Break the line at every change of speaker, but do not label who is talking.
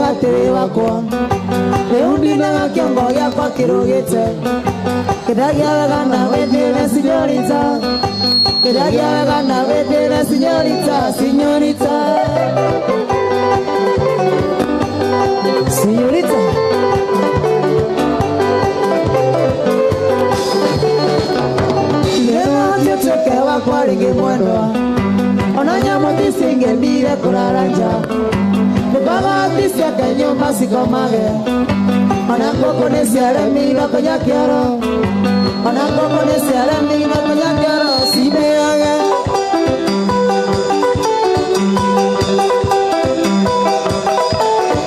gatiri wakwa Leundi na kiongo ya kwa kirogete Kedagia wegana wedere signorita Kedagia wegana wedere signorita Signorita Signorita Lema tete wakwa ringi mwendwa Onanya moti singe mire kuraranja Baba tisia kenyo masiko mage Onakoko nesiare mira konya kiaro Onakoko nesiare mira konya kiaro